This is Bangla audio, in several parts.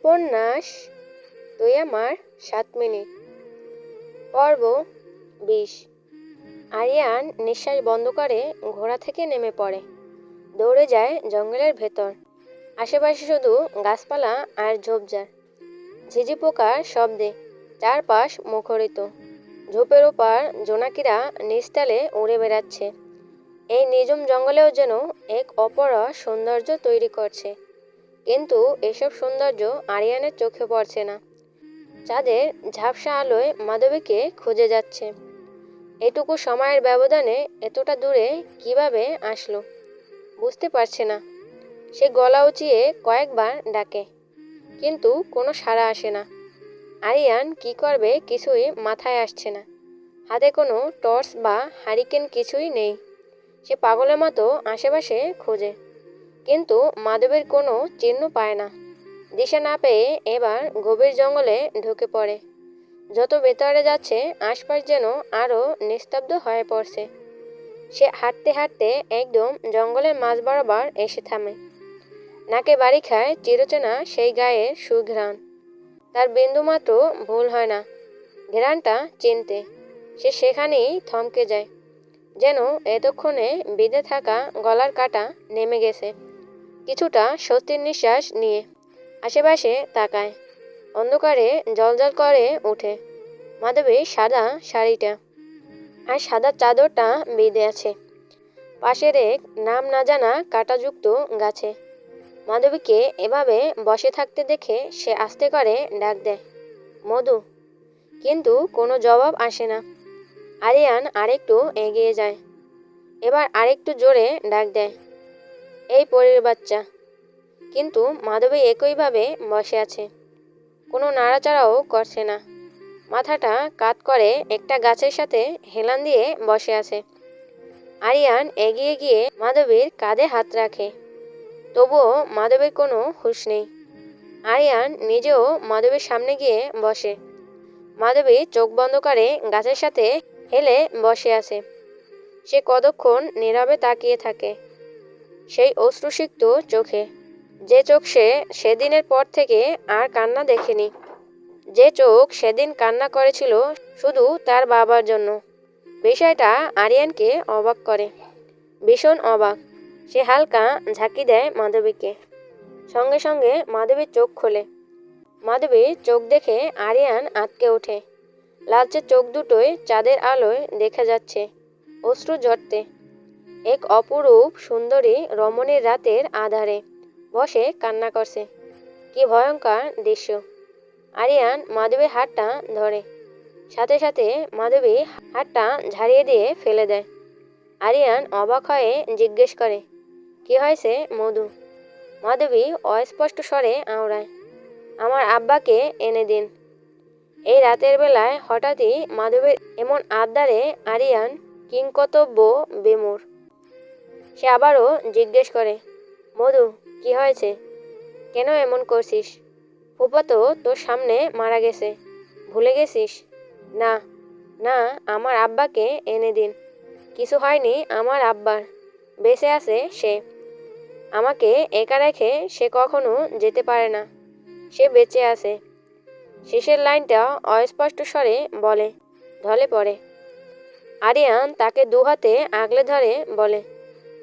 উপন্যাস তুই আমার 7 মিনিট, পর্ব 20। আরিয়ান নিঃশ্বাস বন্ধ করে ঘোড়া থেকে নেমে পড়ে, দৌড়ে যায় জঙ্গলের ভেতর। আশেপাশে শুধু গাছপালা আর ঝোপঝাড়, ঝিঝি পোকার শব্দে চারপাশ মুখরিত। ঝোপের ওপার জোনাকিরা নিস্তালে উড়ে বেড়াচ্ছে। এই নিঝুম জঙ্গলেও যেন এক অপরা সৌন্দর্য তৈরি করছে, কিন্তু এসব সৌন্দর্য আরিয়ানের চোখে পড়ছে না। চাঁদের ঝাপসা আলোয় মাধবীকে খুঁজে যাচ্ছে। এটুকু সময়ের ব্যবধানে এতটা দূরে কিভাবে আসলো বুঝতে পারছে না। সে গলা উঁচিয়ে কয়েকবার ডাকে, কিন্তু কোনো সাড়া আসে না। আরিয়ান কি করবে কিছুই মাথায় আসছে না। হাতে কোনো টর্চ বা হারিকেন কিছুই নেই। সে পাগলের মতো আশেপাশে খোঁজে, কিন্তু মাধবীর কোনো চিহ্ন পায় না। দিশা না পেয়ে এবার গভীর জঙ্গলে ঢুকে পড়ে। যত ভেতরে যাচ্ছে আশপাশ যেন আরও নিস্তব্ধ হয়ে পড়ছে। সে হাঁটতে হাঁটতে একদম জঙ্গলের মাঝ বরাবর এসে থামে। নাকে বাড়ি খায় চিরচেনা সেই গায়ের সুঘ্রাণ। তার বিন্দুমাত্র ভুল হয় না ঘ্রাণটা চিনতে। সে সেখানেই থমকে যায়, যেন এতক্ষণে বিঁধে থাকা গলার কাটা নেমে গেছে। কিছুটা স্বস্তির নিঃশ্বাস নিয়ে আশেপাশে তাকায়। অন্ধকারে জ্বলজ্বল করে ওঠে মাধবীর সাদা শাড়িটা, আর সাদা চাদরটা বেঁধে আছে পাশের এক নাম না জানা কাঁটাযুক্ত গাছে। মাধবীকে এভাবে বসে থাকতে দেখে সে আস্তে করে ডাক দেয়, মধু। কিন্তু কোনো জবাব আসে না। আরিয়ান আরেকটু এগিয়ে যায়, এবার আরেকটু জোরে ডাক দেয়, এই পরীর বাচ্চা। কিন্তু মাধবী একইভাবে বসে আছে, কোনো নাড়াচাড়াও করছে না। মাথাটা কাত করে একটা গাছের সাথে হেলান দিয়ে বসে আছে। আরিয়ান এগিয়ে গিয়ে মাধবীর কাঁধে হাত রাখে, তবুও মাধবীর কোনো হুঁশ নেই। আরিয়ান নিজেও মাধবীর সামনে গিয়ে বসে। মাধবী চোখ বন্ধ করে গাছের সাথে হেলে বসে আছে। সে কতক্ষণ নীরবে তাকিয়ে থাকে, সেই অশ্রুসিক্ত চোখে, যে চোখ সে সেদিনের পর থেকে আর কান্না দেখেনি, যে চোখ সেদিন কান্না করেছিল শুধু তার বাবার জন্য। বিষয়টা আরিয়ানকে অবাক করে, ভীষণ অবাক। সে হালকা ঝাঁকি দেয় মাধবীকে। সঙ্গে সঙ্গে মাধবীর চোখ খোলে। মাধবীর চোখ দেখে আরিয়ান আঁতকে ওঠে। লালচে চোখ দুটোয় চাঁদের আলোয় দেখা যাচ্ছে অশ্রু ঝরতে। এক অপরূপ সুন্দরী রমণীর রাতের আধারে বসে কান্না করছে। কি ভয়ঙ্কর দৃশ্য! আরিয়ান মাধবীর হাতটা ধরে, সাথে সাথে মাধবী হাতটা ঝাড়িয়ে দিয়ে ফেলে দেয়। আরিয়ান অবাক হয়ে জিজ্ঞেস করে, কি হয়েছে মধু? মাধবী অস্পষ্ট স্বরে আওড়ায়, আমার আব্বাকে এনে দিন। এই রাতের বেলায় হঠাৎই মাধবীর এমন আবদারে আরিয়ান কিংকর্তব্য বিমূঢ়। সে আবারও জিজ্ঞেস করে, মধু, কি হয়েছে? কেন এমন করছিস? ফুপা তো তোর সামনে মারা গেছে, ভুলে গেছিস? না না, আমার আব্বাকে এনে দিন। কিছু হয়নি আমার আব্বার, বেঁচে আছে সে। আমাকে একা রেখে সে কখনো যেতে পারে না, সে বেঁচে আছে। শেষের লাইনটা অস্পষ্ট স্বরে বলে, ঢলে পড়ে। আরিয়ান তাকে দুহাতে আগলে ধরে বলে,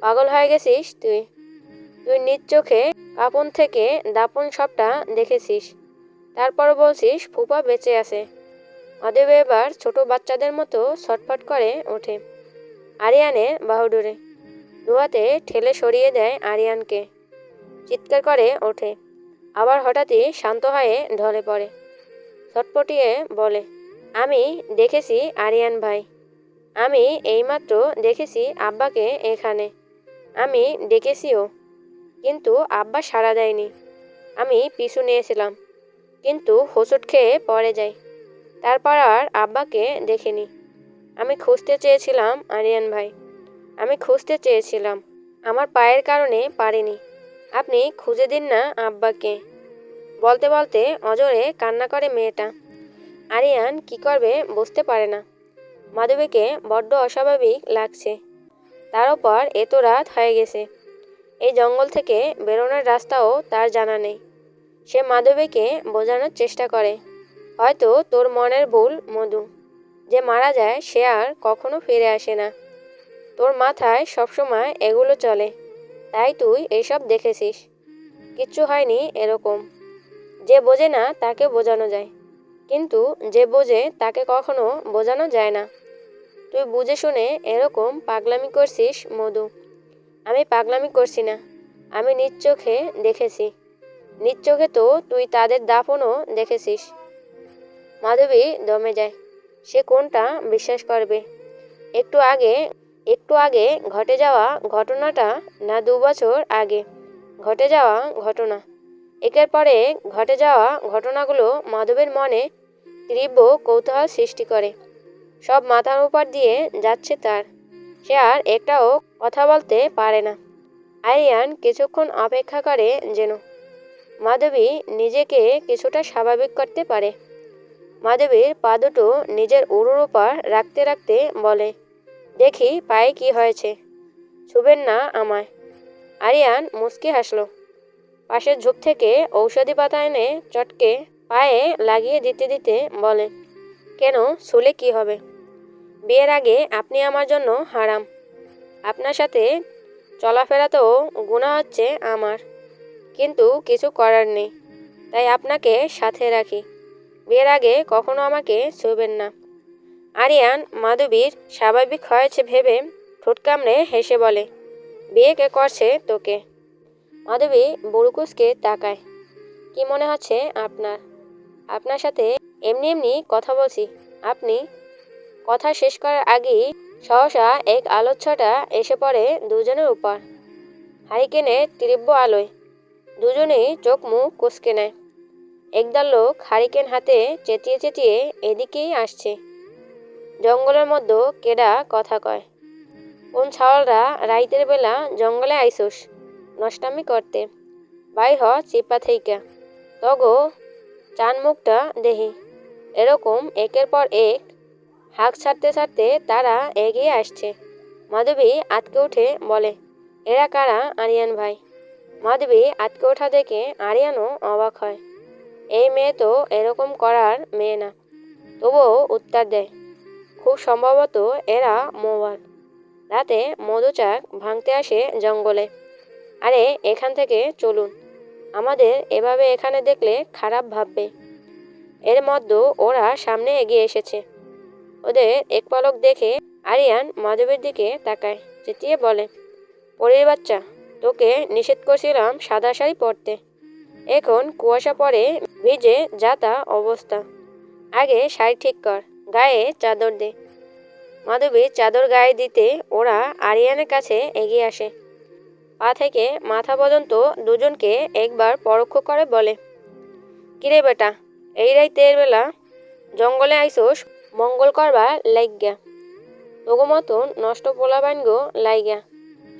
পাগল হয়ে গেছিস তুই? তুই নিজ চোখে কাপন থেকে দাপন সবটা দেখেছিস, তারপর বলছিস ফুপা বেঁচে আছে। মাধবী এবার ছোট বাচ্চাদের মতো ছটফট করে ওঠে আরিয়ানের বাহুডোরে। দুহাতে ঠেলে সরিয়ে দেয় আরিয়ানকে, চিৎকার করে ওঠে। আবার হঠাৎই শান্ত হয়ে ঢলে পড়ে, ছটপটিয়ে বলে, আমি দেখেছি আরিয়ান ভাই, আমি এইমাত্র দেখেছি আব্বাকে এখানে। আমি ডেকেছিও, কিন্তু আব্বা সাড়া দেয়নি। আমি পিছু নিয়েছিলাম, কিন্তু হোঁচট খেয়ে পড়ে যাই। তারপর আর আব্বাকে দেখিনি। আমি খুঁজতে চেয়েছিলাম আরিয়ান ভাই, আমি খুঁজতে চেয়েছিলাম। আমার পায়ের কারণে পারিনি। আপনি খুঁজে দিন না আব্বাকে। বলতে বলতে অজরে কান্না করে মেয়েটা। আরিয়ান কি করবে বুঝতে পারে না। মাধবীকে বড্ড অস্বাভাবিক লাগছে। তার ওপর এত রাত হয়ে গেছে। এই জঙ্গল থেকে বেরোনোর রাস্তাও তার জানা নেই। সে মাধবীকে বোঝানোর চেষ্টা করে, হয়তো তোর মনের ভুল মধু, যে মারা যায় সে আর কখনো ফিরে আসে না। তোর মাথায় সবসময় এগুলো চলে, তাই তুই এইসব দেখেছিস। কিচ্ছু হয়নি এরকম। যে বোঝে না তাকে বোঝানো যায়, কিন্তু যে বোঝে তাকে কখনো বোঝানো যায় না। তুই বুঝে শুনে এরকম পাগলামি করছিস মধু। আমি পাগলামি করছি না, আমি নিজ চোখে দেখেছি। নিজ চোখে তো তুই তাদের দাফনও দেখেছিস। মাধবী দমে যায়। সে কোনটা বিশ্বাস করবে? একটু আগে ঘটে যাওয়া ঘটনাটা, না 2 বছর আগে ঘটে যাওয়া ঘটনা? একের পর এক ঘটে যাওয়া ঘটনাগুলো মাধবীর মনে তীব্র কৌতূহল সৃষ্টি করে। সব মাথার উপর দিয়ে যাচ্ছে তার। সে আর একটাও কথা বলতে পারে না। আরিয়ান কিছুক্ষণ অপেক্ষা করে যেন মাধবী নিজেকে কিছুটা স্বাভাবিক করতে পারে। মাধবীর পা দুটো নিজের উরুর উপর রাখতে রাখতে বলে, দেখি পায়ে কি হয়েছে, ছুবেন না আমায়। আরিয়ান মুচকি হাসল। পাশের ঝোপ থেকে ঔষধি পাতা এনে চটকে পায়ে লাগিয়ে দিতে দিতে বলে, কেন, ছুলে কি হবে? বিয়ের আগে আপনি আমার জন্য হারাম। আপনার সাথে চলাফেরাতেও গুনাহ হচ্ছে আমার, কিন্তু কিছু করার নেই, তাই আপনাকে সাথে রাখি। বিয়ের আগে কখনো আমাকে ছুঁবেন না। আরিয়ান মাধবীর স্বাভাবিক হয়েছে ভেবে ঠোঁট কামড়ে হেসে বলে, বিয়ে কে করছে তোকে? মাধবী বুড়ুকুসকে তাকায়। কি মনে হচ্ছে আপনার? আপনার সাথে এমনি এমনি কথা বলছি। আপনি? কথা শেষ করার আগেই সহসা এক আলোচ্ছটা এসে পড়ে দুজনের উপর। হারিকেনের তীব্র আলোয় দুজনেই চোখ মুখ কুঁচকে নেয়। একদল লোক হারিকেন হাতে চেঁচিয়ে চেঁচিয়ে এদিকেই আসছে। জঙ্গলের মধ্যে কেডা কথা কয়? কোন ছাওয়ালরা রাইতের বেলা জঙ্গলে আইসোস নষ্টামি করতে? বাইর হ চিপা থেইকা, তগো চান মুখটা দেহি। এরকম একের পর এক হাঁক ছাড়তে ছাড়তে তারা এগিয়ে আসছে। মাধবী আটকে উঠে বলে, এরা কারা আরিয়ান ভাই? মাধবী আটকে ওঠা দেখে আরিয়ানও অবাক হয়। এই মেয়ে তো এরকম করার মেয়ে না, তবুও উত্তর দেয়, খুব সম্ভবত এরা মোবাল। রাতে মধুচাক ভাঙতে আসে জঙ্গলে। আরে এখান থেকে চলুন, আমাদের এভাবে এখানে দেখলে খারাপ ভাববে। এর মধ্যে ওরা সামনে এগিয়ে এসেছে। ওদের এক পলক দেখে আরিয়ান মাধবীর দিকে তাকায়, চেঁচিয়ে বলে, পরীর বাচ্চা, তোকে নিষেধ করছিলাম সাদা শাড়ি পরতে, এখন কুয়াশা পড়ে ভিজে যাতা অবস্থা। আগে শাড়ি ঠিক কর, গায়ে চাদর দে। মাধবী চাদর গায়ে দিতে ওরা আরিয়ানের কাছে এগিয়ে আসে। পা থেকে মাথা পর্যন্ত দুজনকে একবার পরোক্ষ করে বলে, কিরে বেটা, এই রাইতের বেলা জঙ্গলে আইসোস মঙ্গল করবার লাইগ্যা? তোগো মতন নষ্ট পোলাবাইনগো লাইগ্যা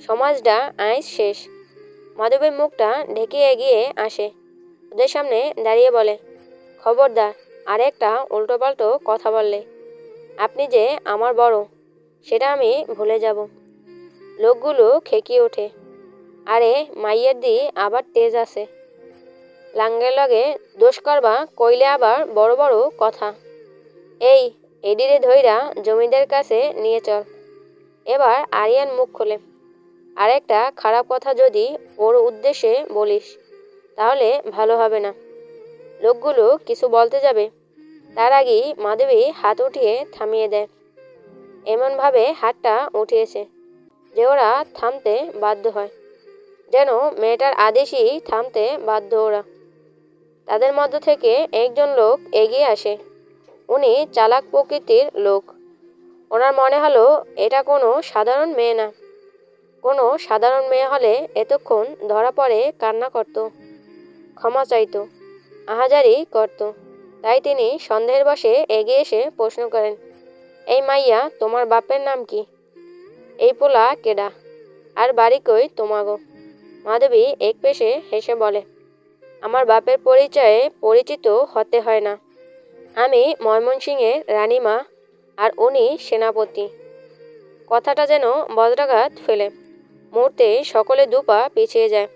সমাজটা আইস শেষ। মাধবীর মুখটা ঢেকে এগিয়ে আসে, ওদের সামনে দাঁড়িয়ে বলে, খবরদার আর একটা উল্টোপাল্টো কথা বললে আপনি যে আমার বড় সেটা আমি ভুলে যাব। লোকগুলো খেকিয়ে ওঠে, আরে মাইয়ের দি আবার তেজ আছে, লাঙ্গের লগে দোষ করবা কইলে আবার বড় বড় কথা। এই এডিরে ধইরা জমিদের কাছে নিয়ে চল। এবার আরিয়ান মুখ খোলে, আরেকটা খারাপ কথা যদি ওর উদ্দেশ্যে বলিস তাহলে ভালো হবে না। লোকগুলো কিছু বলতে যাবে, তার আগেই মাধবী হাত উঠিয়ে থামিয়ে দেয়। এমনভাবে হাতটা উঠিয়েছে যে ওরা থামতে বাধ্য হয়, যেন মেয়েটার আদেশই থামতে বাধ্য ওরা। তাদের মধ্য থেকে একজন লোক এগিয়ে আসে। উনি চালাক প্রকৃতির লোক। ওনার মনে হলো এটা কোনো সাধারণ মেয়ে না। কোনো সাধারণ মেয়ে হলে এতক্ষণ ধরা পড়ে কান্না করত, ক্ষমা চাইতো, আহাজারি করত। তাই তিনি সন্দেহের বশে এগিয়ে এসে প্রশ্ন করেন, এই মাইয়া তোমার বাপের নাম কি? এই পোলা কেডা? আর বাড়ি কই তোমাগো? মাধবী এক পেশে হেসে বলে, আমার বাপের পরিচয়ে পরিচিত হতে হয় না। আমি ময়মনসিংহের রানীমা, আর উনি সেনাপতি। কথাটা যেন বজ্রাঘাত ফেলে। মুহূর্তে সকলে দুপা পিছিয়ে যায়।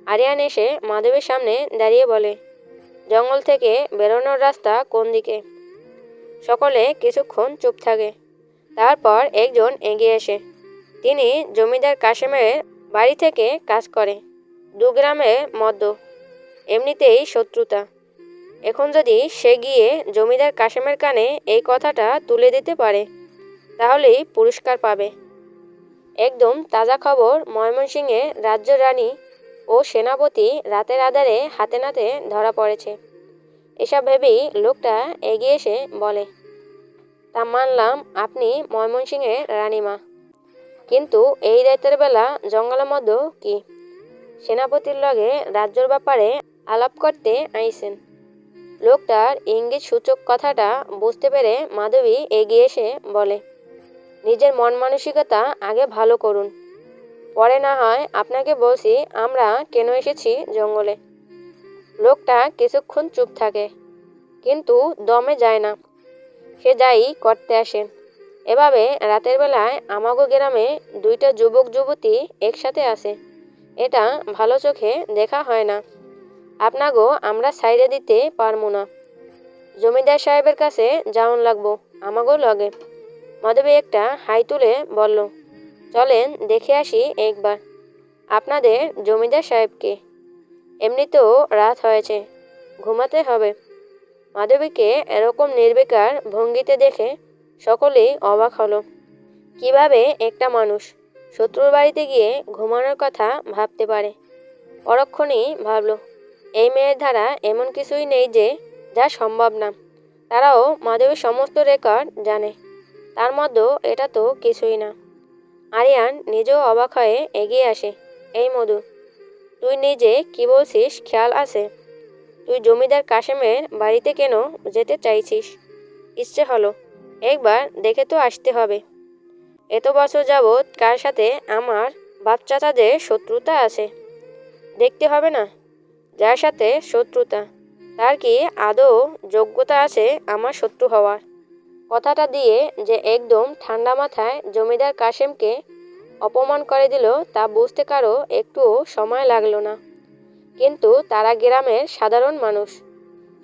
আরিয়ান এসে মাধবীর সামনে দাঁড়িয়ে বলে, জঙ্গল থেকে বেরোনোর রাস্তা কোন দিকে? সকলে কিছুক্ষণ চুপ থাকে। তারপর একজন এগিয়ে আসে। তিনি জমিদার কাশেমের বাড়ি থেকে কাজ করে। 2 গ্রামের মধ্যে, এমনিতেই শত্রুতা। এখন যদি সে গিয়ে জমিদার কাশেমের কানে এই কথাটা তুলে দিতে পারে, তাহলেই পুরস্কার পাবে। একদম তাজা খবর, ময়মনসিংহে রাজ্য রানী ও সেনাপতি রাতের আঁধারে হাতে নাতে ধরা পড়েছে। এসব ভেবেই লোকটা এগিয়ে এসে বলে, তা মানলাম আপনি ময়মনসিংহের রানীমা, কিন্তু এই রাতের বেলা জঙ্গলের মধ্যে কি? সেনাপতির লগে রাজ্যর ব্যাপারে আলাপ করতে আইছেন। লোকটার ইঙ্গিত সূচক কথাটা বুঝতে পেরে মাধবী এগিয়ে এসে বলে, নিজের মন মানসিকতা আগে ভালো করুন, পরে না হয় আপনাকে বলছি আমরা কেন এসেছি জঙ্গলে। লোকটা কিছুক্ষণ চুপ থাকে, কিন্তু দমে যায় না। সে যাই করতে আসে। এভাবে রাতের বেলায় আমাগো গ্রামে 2টা যুবক যুবতী একসাথে আছে, এটা ভালো চোখে দেখা হয় না। আপনাগো আমরা ছাইড়ে দিতে পারবো না। জমিদার সাহেবের কাছে যাওন লাগবো আমাগো লগে। মাধবী একটা হাই তুলে বলল, চলেন দেখে আসি একবার আপনাদের জমিদার সাহেবকে। এমনিতেও রাত হয়েছে, ঘুমাতে হবে। মাধবীকে এরকম নির্বিকার ভঙ্গিতে দেখে সকলেই অবাক হলো। কিভাবে একটা মানুষ শত্রুর বাড়িতে গিয়ে ঘুমানোর কথা ভাবতে পারে? পরক্ষণেই ভাবল, এই মেয়ের ধারা এমন কিছুই নেই যে যা সম্ভব না। তারাও মাধবীর সমস্ত রেকর্ড জানে, তার মধ্যেও এটা তো কিছুই না। আরিয়ান নিজেও অবাক হয়ে এগিয়ে আসে। এই মধু, তুই নিজে কি বলছিস খেয়াল আছে? তুই জমিদার কাশেমের বাড়িতে কেন যেতে চাইছিস? ইচ্ছে হলো, একবার দেখে তো আসতে হবে। এত বছর যাবৎ কার সাথে আমার বাপচাচাদের শত্রুতা আছে? দেখতে হবে না? যার সাথে শত্রুতা, তার কি আদৌ যোগ্যতা আছে আমার শত্রু হওয়ার? কথাটা দিয়ে যে একদম ঠান্ডা মাথায় জমিদার কাশেমকে অপমান করে দিল, তা বুঝতে কারো একটুও সময় লাগলো না। কিন্তু তারা গ্রামের সাধারণ মানুষ।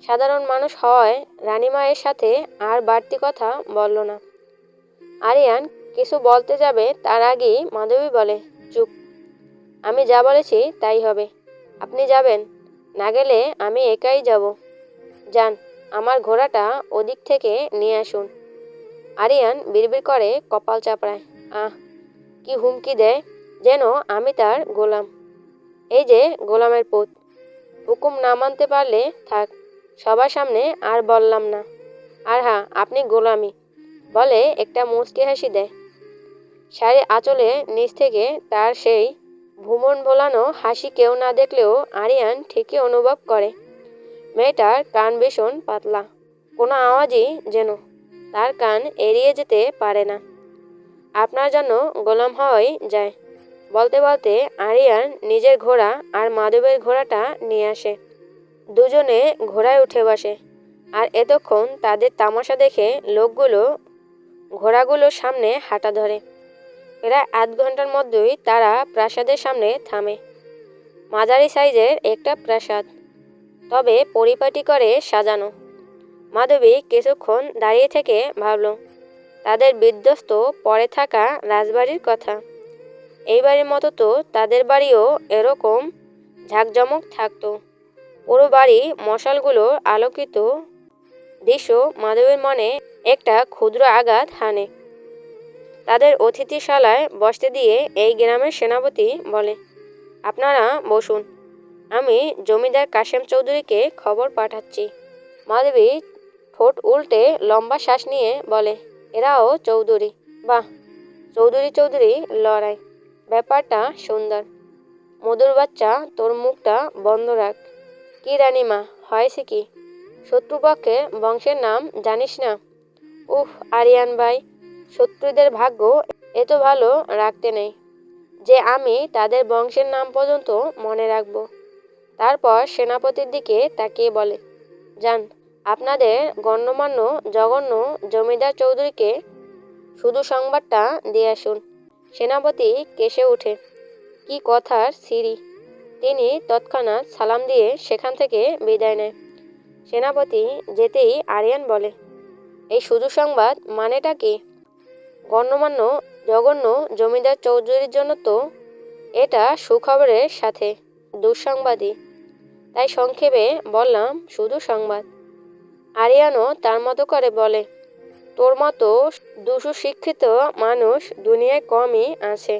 সাধারণ মানুষ হওয়ায় রানীমায়ের সাথে আর বাড়তি কথা বলল না। আরিয়ান কিছু বলতে যাবে, তার আগেই মাধবী বলে, চুপ, আমি যা বলেছি তাই হবে। আপনি যাবেন? না গেলে আমি একাই যাব। যান, আমার ঘোড়াটা ওদিক থেকে নিয়ে আসুন। আরিয়ান বিড়বিড় করে কপাল চাপড়ায়। আহ, কি হুমকি দেয়, যেন আমি তার গোলাম। এই যে গোলামের পুত, হুকুম না মানতে পারলে থাক, সবার সামনে আর বললাম না। আর হ্যাঁ, আপনি গোলামি বলে একটা মুচকি হাসি দেয়। শাড়ি আঁচলে নিচ থেকে তার সেই ভুমন ভোলানো হাসি কেউ না দেখলেও আরিয়ান ঠিকই অনুভব করে। মেয়েটার কান ভীষণ পাতলা, কোনো আওয়াজই যেন তার কান এড়িয়ে যেতে পারে না। আপনার জন্য গোলাম হওয়াই যায়। বলতে বলতে আরিয়ান নিজের ঘোড়া আর মাধবের ঘোড়াটা নিয়ে আসে। দুজনে ঘোড়ায় উঠে বসে। আর এতক্ষণ তাদের তামাশা দেখে লোকগুলো ঘোড়াগুলোর সামনে হাঁটা ধরে। প্রায় আধ ঘন্টার মধ্যেই তারা প্রাসাদের সামনে থামে। মাঝারি সাইজের একটা প্রাসাদ, তবে পরিপাটি করে সাজানো। মাধবী কিছুক্ষণ দাঁড়িয়ে থেকে ভাবল তাদের বিধ্বস্ত পড়ে থাকা রাজবাড়ির কথা। এই বাড়ির মতো তো তাদের বাড়িও এরকম ঝাঁকজমক থাকতো। পুরো বাড়ি মশালগুলোর আলোকিত দৃশ্য মাধবীর মনে একটা ক্ষুদ্র আঘাত হানে। তাদের অতিথিশালায় বসতে দিয়ে এই গ্রামের সেনাপতি বলে, আপনারা বসুন, আমি জমিদার কাশেম চৌধুরীকে খবর পাঠাচ্ছি। মাধবী ঠোঁট উল্টে লম্বা শ্বাস নিয়ে বলে, এরাও চৌধুরী? বাহ, চৌধুরী চৌধুরী লড়াই, ব্যাপারটা সুন্দর। মধুর বাচ্চা, তোর মুখটা বন্ধ রাখ। কি রানীমা, হয়েছে কি? শত্রুপক্ষের বংশের নাম জানিস না? উফ আরিয়ান ভাই, শত্রুদের ভাগ্য এত ভালো রাখতে নেই যে আমি তাদের বংশের নাম পর্যন্ত মনে রাখব। তারপর সেনাপতির দিকে তাকিয়ে বলে, যান, আপনাদের গণ্যমান্য জঘন্য জমিদার চৌধুরীকে শুধু সংবাদটা দিয়ে আসুন। সেনাপতি কেসে ওঠে, কি কথার সিঁড়ি! তিনি তৎক্ষণাৎ সালাম দিয়ে সেখান থেকে বিদায় নেয়। সেনাপতি যেতেই আরিয়ান বলে, এই শুধু সংবাদ মানেটা কি? গণ্যমান্য জঘন্য জমিদার চৌধুরীর জন্য তো এটা সুখবরের সাথে দুঃসংবাদই। তাই সংক্ষেপে বললাম শুধু সংবাদ। আরিয়ানও তার মতো করে বলে, তোর মতো দুঃশিক্ষিত মানুষ দুনিয়ায় কমই আছে।